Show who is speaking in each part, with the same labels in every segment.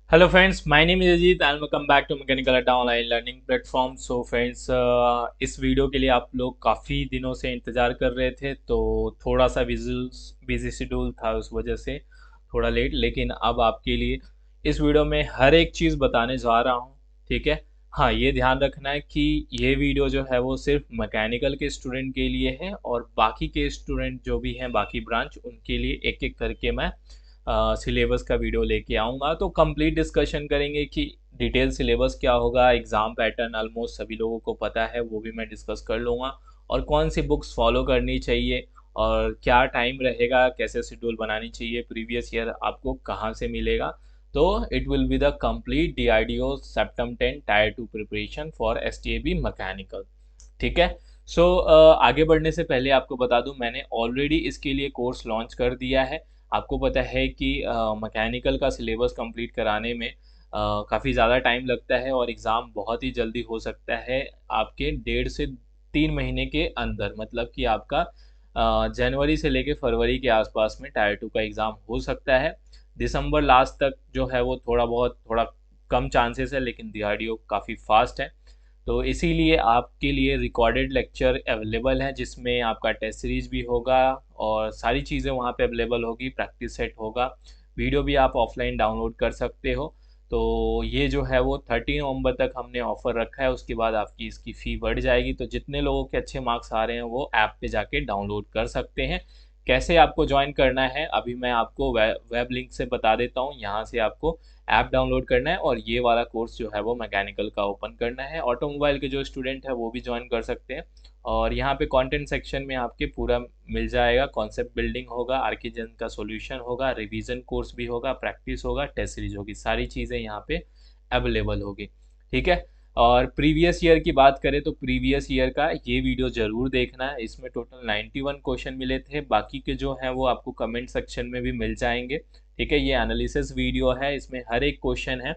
Speaker 1: Hello friends, my name is Ajit and welcome back to Mechanical Adda online learning platform. So friends, इस video के लिए आप लोग काफ़ी दिनों से इंतज़ार कर रहे थे, तो थोड़ा सा बिजी शेड्यूल था, उस वजह से थोड़ा लेट। लेकिन अब आपके लिए इस वीडियो में हर एक चीज़ बताने जा रहा हूँ, ठीक है। हाँ, ये ध्यान रखना है कि ये वीडियो जो है वो सिर्फ मैकेनिकल के स्टूडेंट के लिए है, और बाकी के स्टूडेंट जो भी हैं बाकी ब्रांच, उनके लिए एक एक करके मैं सिलेबस का वीडियो लेके आऊँगा। तो कंप्लीट डिस्कशन करेंगे कि डिटेल सिलेबस क्या होगा, एग्ज़ाम पैटर्न ऑलमोस्ट सभी लोगों को पता है, वो भी मैं डिस्कस कर लूँगा, और कौन सी बुक्स फॉलो करनी चाहिए, और क्या टाइम रहेगा, कैसे शेड्यूल बनानी चाहिए, प्रीवियस ईयर आपको कहाँ से मिलेगा। तो it will be the complete DRDO septum 10 tyre 2 preparation for STAB mechanical, ठीक है। सो आगे बढ़ने से पहले आपको बता दूं, मैंने ऑलरेडी इसके लिए कोर्स लॉन्च कर दिया है। आपको पता है कि मैकेनिकल का सिलेबस कंप्लीट कराने में काफ़ी ज़्यादा टाइम लगता है, और एग्ज़ाम बहुत ही जल्दी हो सकता है आपके 1.5 से 3 महीने के अंदर। मतलब कि आपका जनवरी से लेके फरवरी के आसपास में टायर 2 का एग्ज़ाम हो सकता है। दिसंबर लास्ट तक जो है वो थोड़ा कम चांसेस है, लेकिन DRDO काफ़ी फास्ट है। तो इसीलिए आपके लिए रिकॉर्डेड लेक्चर अवेलेबल है, जिसमें आपका टेस्ट सीरीज भी होगा, और सारी चीज़ें वहाँ पे अवेलेबल होगी, प्रैक्टिस सेट होगा, वीडियो भी आप ऑफलाइन डाउनलोड कर सकते हो। तो ये जो है वो 30 नवंबर तक हमने ऑफ़र रखा है, उसके बाद आपकी इसकी फ़ी बढ़ जाएगी। तो जितने लोगों के अच्छे मार्क्स आ रहे हैं वो ऐप पे जाके डाउनलोड कर सकते हैं। कैसे आपको ज्वाइन करना है अभी मैं आपको वेब लिंक से बता देता हूँ। यहाँ से आपको ऐप डाउनलोड करना है, और ये वाला कोर्स जो है वो मैकेनिकल का ओपन करना है। ऑटोमोबाइल के जो स्टूडेंट है वो भी ज्वाइन कर सकते हैं, और यहाँ पे कंटेंट सेक्शन में आपके पूरा मिल जाएगा। कॉन्सेप्ट बिल्डिंग होगा, आर्किजन का सॉल्यूशन होगा, रिवीजन कोर्स भी होगा, प्रैक्टिस होगा, टेस्ट सीरीज होगी, सारी चीज़ें यहाँ पे अवेलेबल होगी, ठीक है। और प्रीवियस ईयर की बात करें तो प्रीवियस ईयर का ये वीडियो ज़रूर देखना है। इसमें टोटल 91 क्वेश्चन मिले थे, बाकी के जो हैं वो आपको कमेंट सेक्शन में भी मिल जाएंगे, ठीक है। ये एनालिसिस वीडियो है, इसमें हर एक क्वेश्चन है,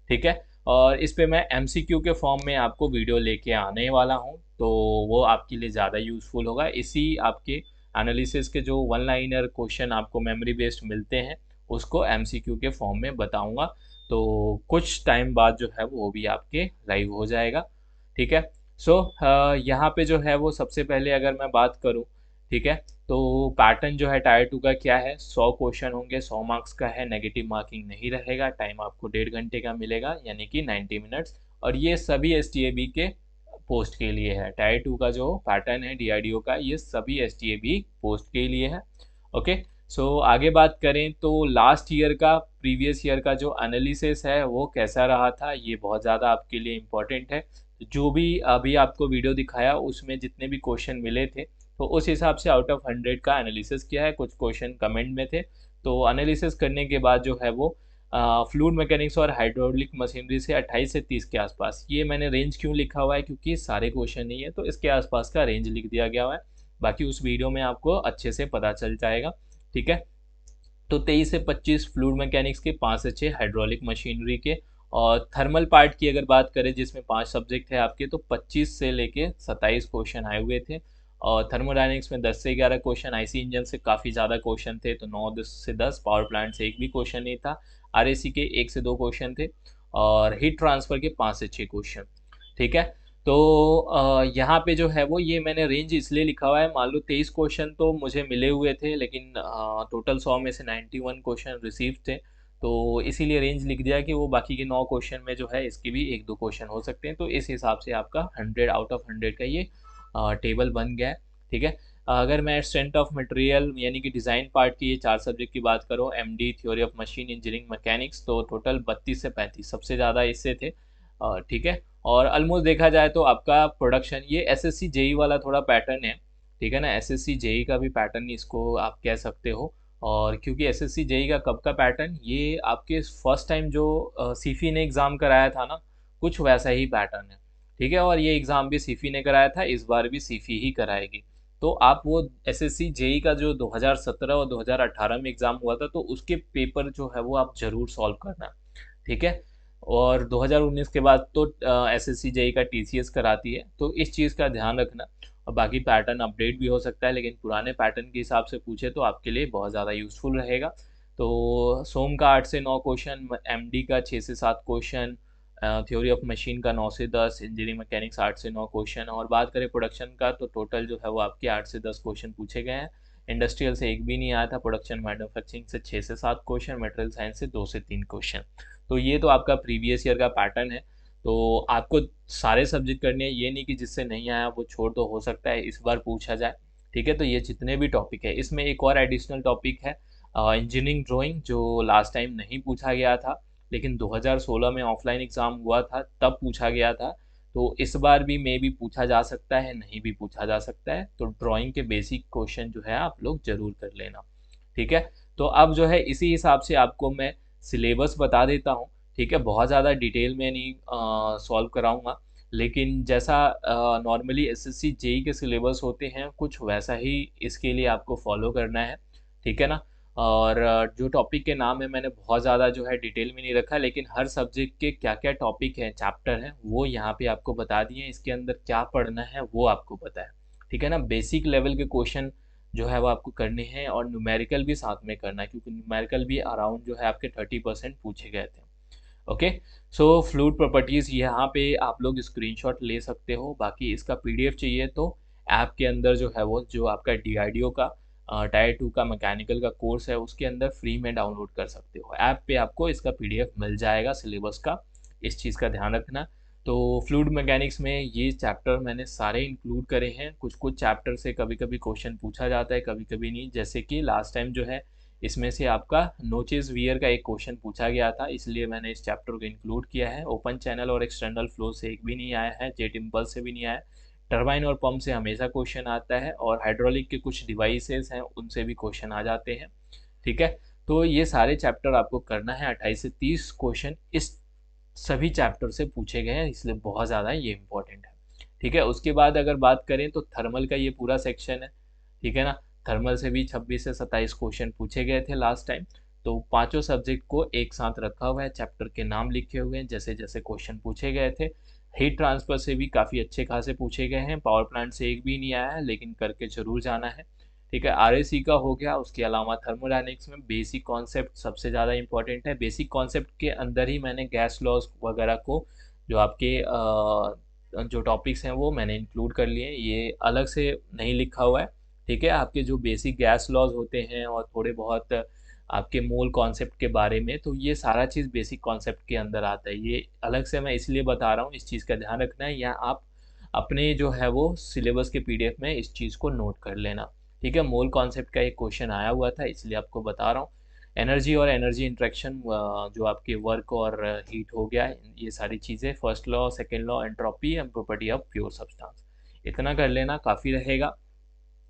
Speaker 1: ठीक है। और इस पे मैं MCQ के फॉर्म में आपको वीडियो लेके आने वाला हूँ, तो वो आपके लिए ज़्यादा यूज़फुल होगा। इसी आपके एनालिसिस के जो वन लाइनर क्वेश्चन आपको मेमोरी बेस्ड मिलते हैं, उसको MCQ के फॉर्म में बताऊँगा। तो कुछ टाइम बाद जो है वो भी आपके लाइव हो जाएगा, ठीक है। सो यहाँ पे जो है वो सबसे पहले अगर मैं बात करूँ, ठीक है, तो पैटर्न जो है टायर 2 का क्या है, 100 क्वेश्चन होंगे, 100 मार्क्स का है, नेगेटिव मार्किंग नहीं रहेगा, टाइम आपको 1.5 घंटे का मिलेगा, यानी कि 90 मिनट्स। और ये सभी STAB के पोस्ट के लिए है। टायर 2 का जो पैटर्न है DRDO का, ये सभी STAB पोस्ट के लिए है, ओके। सो आगे बात करें तो लास्ट ईयर का, प्रीवियस ईयर का जो एनालिसिस है वो कैसा रहा था, ये बहुत ज़्यादा आपके लिए इम्पोर्टेंट है। जो भी अभी आपको वीडियो दिखाया उसमें जितने भी क्वेश्चन मिले थे, तो उस हिसाब से आउट ऑफ 100 का एनालिसिस किया है। कुछ क्वेश्चन कमेंट में थे, तो एनालिसिस करने के बाद जो है वो फ्लूइड मैकेनिक्स और हाइड्रोलिक मशीनरी से 28 से 30 के आसपास। ये मैंने रेंज क्यों लिखा हुआ है, क्योंकि सारे क्वेश्चन नहीं है, तो इसके आसपास का रेंज लिख दिया गया हुआ है। बाकी उस वीडियो में आपको अच्छे से पता चल जाएगा, ठीक है। तो 23 से 25 फ्लूइड मैकेनिक्स के, 5 से 6 हाइड्रोलिक मशीनरी के। और थर्मल पार्ट की अगर बात करें, जिसमें 5 सब्जेक्ट है आपके, तो 25 से लेके 27 क्वेश्चन आए हुए थे। और थर्मोडायनेमिक्स में 10 से 11 क्वेश्चन, IC इंजन से काफ़ी ज़्यादा क्वेश्चन थे, तो 9 से 10, पावर प्लांट से एक भी क्वेश्चन नहीं था, RAC के 1 से 2 क्वेश्चन थे, और हीट ट्रांसफ़र के 5 से 6 क्वेश्चन, ठीक है। तो यहाँ पे जो है वो ये मैंने रेंज इसलिए लिखा हुआ है, मान लो 23 क्वेश्चन तो मुझे मिले हुए थे, लेकिन टोटल 100 में से 91 क्वेश्चन रिसीव थे, तो इसीलिए रेंज लिख दिया कि वो बाकी के 9 क्वेश्चन में जो है इसके भी 1-2 क्वेश्चन हो सकते हैं। तो इस हिसाब से आपका 100 आउट ऑफ 100 का ये टेबल बन गया है, ठीक है। अगर मैं स्ट्रेंथ ऑफ मटेरियल यानी कि डिज़ाइन पार्ट की, ये 4 सब्जेक्ट की बात करूँ, MD theory of machine engineering mechanics, तो टोटल 32 से 35 सबसे ज़्यादा इससे थे, ठीक है। और ऑलमोस्ट देखा जाए तो आपका प्रोडक्शन, ये SSC JE वाला थोड़ा पैटर्न है, ठीक है ना। SSC JE का भी पैटर्न इसको आप कह सकते हो। और क्योंकि SSC JE का कब का पैटर्न, ये आपके फर्स्ट टाइम जो सीफी ने एग्ज़ाम कराया था ना, कुछ वैसा ही पैटर्न है, ठीक है। और ये एग्ज़ाम भी सीफी ने कराया था, इस बार भी सीफी ही कराएगी। तो आप वो SSC JE का जो 2017 और 2018 में एग्ज़ाम हुआ था, तो उसके पेपर जो है वो आप ज़रूर सॉल्व करना, ठीक है। और 2019 के बाद तो SSC JE का TCS कराती है, तो इस चीज़ का ध्यान रखना। और बाकी पैटर्न अपडेट भी हो सकता है, लेकिन पुराने पैटर्न के हिसाब से पूछे तो आपके लिए बहुत ज़्यादा यूज़फुल रहेगा। तो सोम का 8 से 9 क्वेश्चन, एमडी का 6 से 7 क्वेश्चन, थ्योरी ऑफ मशीन का 9 से 10, इंजीनियरिंग मैकेनिक्स 8 से 9 क्वेश्चन। और बात करें प्रोडक्शन का तो टोटल जो है वो आपके 8 से 10 क्वेश्चन पूछे गए हैं। इंडस्ट्रियल से एक भी नहीं आया था, प्रोडक्शन मैन्युफैक्चरिंग से 6 से 7 क्वेश्चन, मटेरियल साइंस से 2 से 3 क्वेश्चन। तो ये तो आपका प्रीवियस ईयर का पैटर्न है। तो आपको सारे सब्जेक्ट करने हैं, ये नहीं कि जिससे नहीं आया वो छोड़ दो, हो सकता है इस बार पूछा जाए। ठीक है, तो ये जितने भी टॉपिक है, इसमें एक और एडिशनल टॉपिक है इंजीनियरिंग ड्राइंग, जो लास्ट टाइम नहीं पूछा गया था, लेकिन 2016 में ऑफलाइन एग्ज़ाम हुआ था तब पूछा गया था। तो इस बार भी मे भी पूछा जा सकता है, नहीं भी पूछा जा सकता है। तो ड्राइंग के बेसिक क्वेश्चन जो है आप लोग जरूर कर लेना। ठीक है, तो अब जो है इसी हिसाब से आपको मैं सिलेबस बता देता हूँ। ठीक है, बहुत ज़्यादा डिटेल में नहीं सॉल्व कराऊंगा, लेकिन जैसा नॉर्मली एसएससी जेई के सिलेबस होते हैं कुछ वैसा ही इसके लिए आपको फॉलो करना है। ठीक है ना। और जो टॉपिक के नाम है मैंने बहुत ज़्यादा जो है डिटेल में नहीं रखा, लेकिन हर सब्जेक्ट के क्या क्या टॉपिक हैं, चैप्टर हैं, वो यहाँ पे आपको बता दिए। इसके अंदर क्या पढ़ना है वो आपको पता है। ठीक है ना। बेसिक लेवल के क्वेश्चन जो है वो आपको करने हैं, और न्यूमेरिकल भी साथ में करना है, क्योंकि न्यूमेरिकल भी अराउंड जो है आपके 30% पूछे गए थे। ओके। सो फ्लूइड प्रॉपर्टीज़ यहाँ पे आप लोग स्क्रीनशॉट ले सकते हो। बाकी इसका पीडीएफ चाहिए तो ऐप के अंदर जो है वो, जो आपका डीआरडीओ का टायर 2 का मैकेनिकल का कोर्स है, उसके अंदर फ्री में डाउनलोड कर सकते हो। ऐप पे आपको इसका पीडीएफ मिल जाएगा सिलेबस का, इस चीज़ का ध्यान रखना। तो फ्लूइड मैकेनिक्स में ये चैप्टर मैंने सारे इंक्लूड करे हैं। कुछ कुछ चैप्टर से कभी कभी क्वेश्चन पूछा जाता है, कभी कभी नहीं। जैसे कि लास्ट टाइम जो है इसमें से आपका नोचेस वियर का एक क्वेश्चन पूछा गया था, इसलिए मैंने इस चैप्टर को इंक्लूड किया है। ओपन चैनल और एक्सटर्नल फ्लो से एक भी नहीं आया है, जेट इम्पल्स से भी नहीं आया है। टरबाइन और पंप से हमेशा क्वेश्चन आता है, और हाइड्रोलिक के कुछ डिवाइसेस हैं उनसे भी क्वेश्चन आ जाते हैं। ठीक है, तो ये सारे चैप्टर आपको करना है। 28 से 30 क्वेश्चन इस सभी चैप्टर से पूछे गए हैं, इसलिए बहुत ज़्यादा ये इंपॉर्टेंट है। ठीक है, उसके बाद अगर बात करें तो थर्मल का ये पूरा सेक्शन है। ठीक है ना। थर्मल से भी 26 से 27 क्वेश्चन पूछे गए थे लास्ट टाइम। तो पांचों सब्जेक्ट को एक साथ रखा हुआ है, चैप्टर के नाम लिखे हुए हैं जैसे जैसे क्वेश्चन पूछे गए थे। हीट ट्रांसफर से भी काफ़ी अच्छे खासे पूछे गए हैं। पावर प्लांट से एक भी नहीं आया है, लेकिन करके जरूर जाना है। ठीक है, आरएसी का हो गया। उसके अलावा थर्मोडायनेमिक्स में बेसिक कॉन्सेप्ट सबसे ज़्यादा इंपॉर्टेंट है। बेसिक कॉन्सेप्ट के अंदर ही मैंने गैस लॉज वगैरह को, जो आपके जो टॉपिक्स हैं वो मैंने इंक्लूड कर लिए, ये अलग से नहीं लिखा हुआ है। ठीक है, आपके जो बेसिक गैस लॉज होते हैं और थोड़े बहुत आपके मोल कॉन्सेप्ट के बारे में, तो ये सारा चीज़ बेसिक कॉन्सेप्ट के अंदर आता है। ये अलग से मैं इसलिए बता रहा हूँ, इस चीज़ का ध्यान रखना है, या आप अपने जो है वो सिलेबस के पीडीएफ में इस चीज़ को नोट कर लेना। ठीक है, मोल कॉन्सेप्ट का एक क्वेश्चन आया हुआ था, इसलिए आपको बता रहा हूँ। एनर्जी और एनर्जी इंट्रैक्शन, जो आपके वर्क और हीट हो गया, ये सारी चीज़ें, first law, second law, entropy and property of pure substance, इतना कर लेना काफ़ी रहेगा।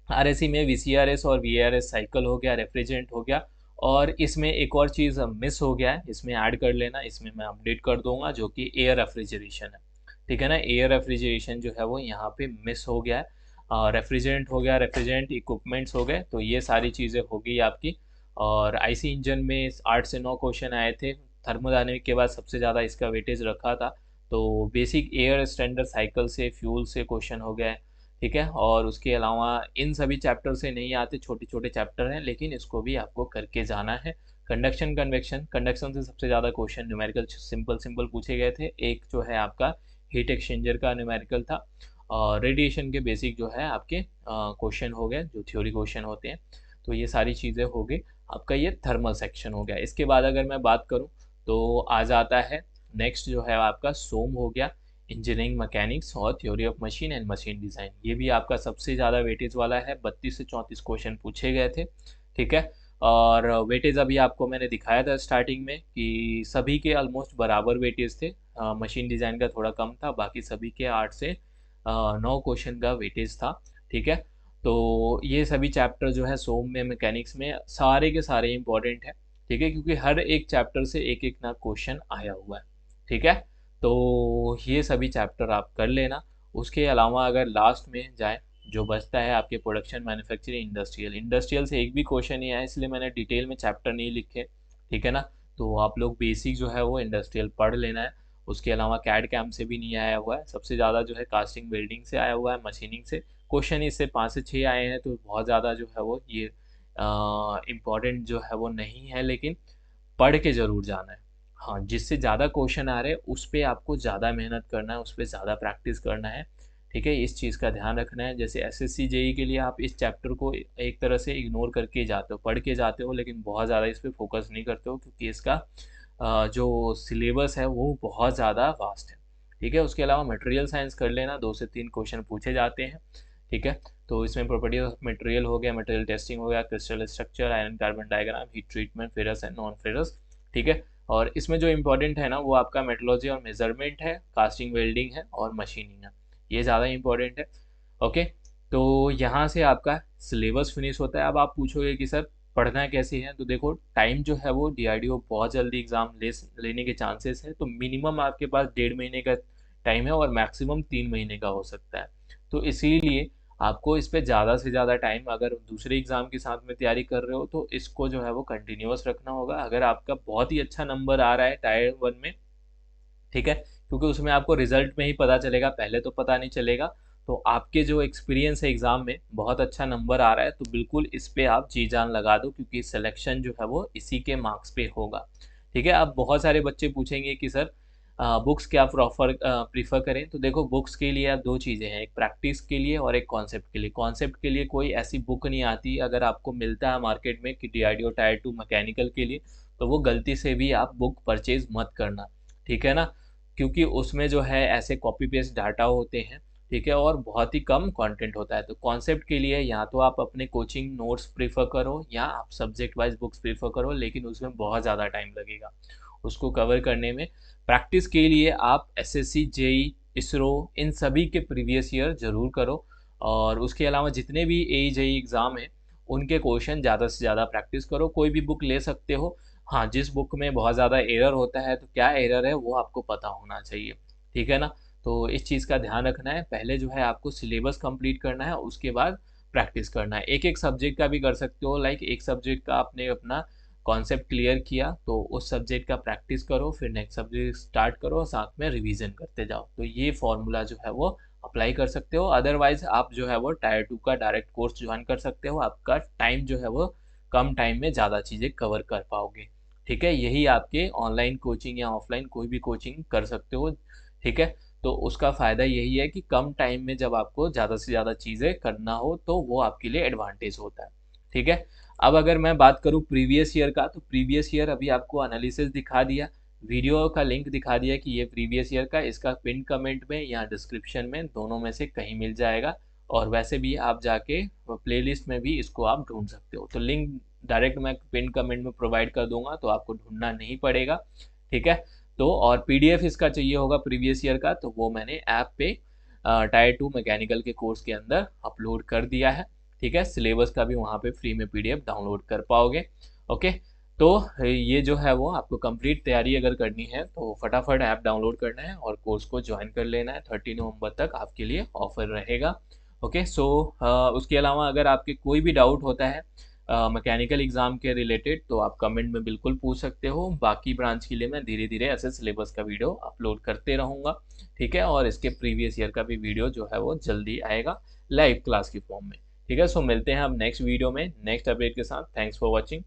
Speaker 1: आरएसी में वीसीआरएस और वीआरएस साइकिल हो गया, रेफ्रिजरेंट हो गया। और इसमें एक और चीज़ मिस हो गया है, इसमें ऐड कर लेना, इसमें मैं अपडेट कर दूंगा, जो कि एयर रेफ्रिजरेशन है। ठीक है ना, एयर रेफ्रिजरेशन जो है वो यहाँ पे मिस हो गया है। रेफ्रिजरेंट हो गया, रेफ्रिजरेंट इक्विपमेंट्स हो गए, तो ये सारी चीज़ें हो गई आपकी। और आईसी इंजन में 8 से 9 क्वेश्चन आए थे। थर्मोडायनेमिक के बाद सबसे ज़्यादा इसका वेटेज रखा था। तो बेसिक एयर स्टैंडर्ड साइकिल से, फ्यूल से क्वेश्चन हो गए। ठीक है, और उसके अलावा इन सभी चैप्टर से नहीं आते, छोटे छोटे चैप्टर हैं, लेकिन इसको भी आपको करके जाना है। कंडक्शन, कन्वेक्शन, कंडक्शन से सबसे ज़्यादा क्वेश्चन न्यूमेरिकल सिंपल सिंपल पूछे गए थे। एक जो है आपका हीट एक्सचेंजर का न्यूमेरिकल था। और रेडिएशन के बेसिक जो है आपके क्वेश्चन हो गए, जो थ्योरी क्वेश्चन होते हैं। तो ये सारी चीज़ें हो गई, आपका ये थर्मल सेक्शन हो गया। इसके बाद अगर मैं बात करूँ तो आ जाता है नेक्स्ट जो है आपका सोम हो गया, इंजीनियरिंग मैकेनिक्स और theory of machine and machine design. ये भी आपका सबसे ज़्यादा वेटेज वाला है, 32 से 34 क्वेश्चन पूछे गए थे। ठीक है, और वेटेज अभी आपको मैंने दिखाया था स्टार्टिंग में कि सभी के ऑलमोस्ट बराबर वेटेज थे। मशीन डिज़ाइन का थोड़ा कम था, बाकी सभी के 8 से 9 क्वेश्चन का वेटेज था। ठीक है, तो ये सभी चैप्टर जो है सोम में, मैकेनिक्स में, सारे के सारे इंपॉर्टेंट है। ठीक है, क्योंकि हर एक चैप्टर से एक एक ना क्वेश्चन आया हुआ है। ठीक है, तो ये सभी चैप्टर आप कर लेना। उसके अलावा अगर लास्ट में जाए, जो बचता है आपके प्रोडक्शन, मैन्युफैक्चरिंग, इंडस्ट्रियल, इंडस्ट्रियल से एक भी क्वेश्चन नहीं आया, इसलिए मैंने डिटेल में चैप्टर नहीं लिखे। ठीक है ना, तो आप लोग बेसिक जो है वो इंडस्ट्रियल पढ़ लेना है। उसके अलावा कैड कैम से भी नहीं आया हुआ है, सबसे ज़्यादा जो है कास्टिंग, वेल्डिंग से आया हुआ है, मशीनिंग से क्वेश्चन इससे 5 से 6 आए हैं, तो बहुत ज़्यादा जो है वो ये इम्पोर्टेंट जो है वो नहीं है, लेकिन पढ़ के ज़रूर जाना है। हाँ, जिससे ज़्यादा क्वेश्चन आ रहे हैं उस पे आपको ज़्यादा मेहनत करना है, उस पे ज़्यादा प्रैक्टिस करना है। ठीक है, इस चीज़ का ध्यान रखना है। जैसे एसएससी जेई के लिए आप इस चैप्टर को एक तरह से इग्नोर करके जाते हो, पढ़ के जाते हो, लेकिन बहुत ज़्यादा इस पे फोकस नहीं करते हो, क्योंकि इसका जो सिलेबस है वो बहुत ज़्यादा वास्ट है। ठीक है, उसके अलावा मटेरियल साइंस कर लेना, 2 से 3 क्वेश्चन पूछे जाते हैं। ठीक है, तो इसमें प्रॉपर्टी ऑफ मटेरियल हो गया, मटेरियल टेस्टिंग हो गया, crystal structure, iron carbon diagram, heat treatment, ferrous and non ferrous. ठीक है, और इसमें जो इम्पोर्टेंट है ना वो आपका मेट्रोलॉजी और मेजरमेंट है, कास्टिंग वेल्डिंग है और मशीनिंग है, ये ज़्यादा इंपॉर्टेंट है। ओके, तो यहाँ से आपका सिलेबस फिनिश होता है। अब आप पूछोगे कि सर पढ़ना कैसे है, तो देखो टाइम जो है वो डीआरडीओ बहुत जल्दी एग्ज़ाम लेने के चांसेस है, तो मिनिमम आपके पास 1.5 महीने का टाइम है और मैक्सिमम 3 महीने का हो सकता है। तो इसीलिए आपको इस पे ज़्यादा से ज़्यादा टाइम, अगर दूसरे एग्ज़ाम के साथ में तैयारी कर रहे हो तो इसको जो है वो कंटिन्यूअस रखना होगा। अगर आपका बहुत ही अच्छा नंबर आ रहा है टायर 1 में, ठीक है, क्योंकि उसमें आपको रिजल्ट में ही पता चलेगा, पहले तो पता नहीं चलेगा। तो आपके जो एक्सपीरियंस है एग्ज़ाम में बहुत अच्छा नंबर आ रहा है, तो बिल्कुल इस पे आप जी जान लगा दो, क्योंकि सिलेक्शन जो है वो इसी के मार्क्स पे होगा। ठीक है, अब बहुत सारे बच्चे पूछेंगे कि सर बुक्स क्या प्रीफर करें, तो देखो बुक्स के लिए आप 2 चीज़ें हैं, एक प्रैक्टिस के लिए और एक कॉन्सेप्ट के लिए। कॉन्सेप्ट के लिए कोई ऐसी बुक नहीं आती, अगर आपको मिलता है मार्केट में कि डीआरडीओ टायर 2 मैकेनिकल के लिए, तो वो गलती से भी आप बुक परचेज मत करना। ठीक है ना, क्योंकि उसमें जो है ऐसे कॉपी पेस्ट डाटा होते हैं। ठीक है, और बहुत ही कम कंटेंट होता है। तो कॉन्सेप्ट के लिए या तो आप अपने कोचिंग नोट्स प्रीफर करो या आप सब्जेक्ट वाइज बुक्स प्रीफर करो, लेकिन उसमें बहुत ज़्यादा टाइम लगेगा उसको कवर करने में। प्रैक्टिस के लिए आप एसएससी जेई इसरो इन सभी के प्रीवियस ईयर ज़रूर करो, और उसके अलावा जितने भी ए जेई एग्ज़ाम हैं उनके क्वेश्चन ज़्यादा से ज़्यादा प्रैक्टिस करो। कोई भी बुक ले सकते हो। हाँ, जिस बुक में बहुत ज़्यादा एरर होता है तो क्या एरर है वो आपको पता होना चाहिए। ठीक है ना, तो इस चीज़ का ध्यान रखना है। पहले जो है आपको सिलेबस कंप्लीट करना है, उसके बाद प्रैक्टिस करना है। एक एक सब्जेक्ट का भी कर सकते हो, लाइक एक सब्जेक्ट का आपने अपना कॉन्सेप्ट क्लियर किया तो उस सब्जेक्ट का प्रैक्टिस करो, फिर नेक्स्ट सब्जेक्ट स्टार्ट करो, साथ में रिवीजन करते जाओ। तो ये फॉर्मूला जो है वो अप्लाई कर सकते हो। अदरवाइज आप जो है वो टायर 2 का डायरेक्ट कोर्स ज्वाइन कर सकते हो, आपका टाइम जो है वो कम टाइम में ज़्यादा चीज़ें कवर कर पाओगे। ठीक है, यही आपके ऑनलाइन कोचिंग या ऑफलाइन कोई भी कोचिंग कर सकते हो। ठीक है, तो उसका फ़ायदा यही है कि कम टाइम में जब आपको ज़्यादा से ज़्यादा चीज़ें करना हो तो वो आपके लिए एडवांटेज होता है। ठीक है, अब अगर मैं बात करूँ प्रीवियस ईयर का, तो प्रीवियस ईयर अभी आपको एनालिसिस दिखा दिया, वीडियो का लिंक दिखा दिया कि ये प्रीवियस ईयर का, इसका पिन कमेंट में या डिस्क्रिप्शन में दोनों में से कहीं मिल जाएगा। और वैसे भी आप जाके प्लेलिस्ट में भी इसको आप ढूंढ सकते हो, तो लिंक डायरेक्ट मैं पिन कमेंट में प्रोवाइड कर दूंगा, तो आपको ढूंढना नहीं पड़ेगा। ठीक है, तो और पीडीएफ इसका चाहिए होगा प्रीवियस ईयर का, तो वो मैंने ऐप पे टायर 2 मैकेनिकल के कोर्स के अंदर अपलोड कर दिया है। ठीक है, सिलेबस का भी वहाँ पे फ्री में पीडीएफ डाउनलोड कर पाओगे। ओके, तो ये जो है वो आपको कंप्लीट तैयारी अगर करनी है तो फटाफट ऐप डाउनलोड करना है और कोर्स को ज्वाइन कर लेना है। 30 नवंबर तक आपके लिए ऑफर रहेगा। ओके, सो उसके अलावा अगर आपके कोई भी डाउट होता है मैकेनिकल एग्ज़ाम के रिलेटेड, तो आप कमेंट में बिल्कुल पूछ सकते हो। बाकी ब्रांच के लिए मैं धीरे धीरे ऐसे सिलेबस का वीडियो अपलोड करते रहूँगा। ठीक है, और इसके प्रीवियस ईयर का भी वीडियो जो है वो जल्दी आएगा लाइव क्लास की फॉर्म में। ठीक है, सो मिलते हैं अब नेक्स्ट वीडियो में नेक्स्ट अपडेट के साथ। Thanks for watching.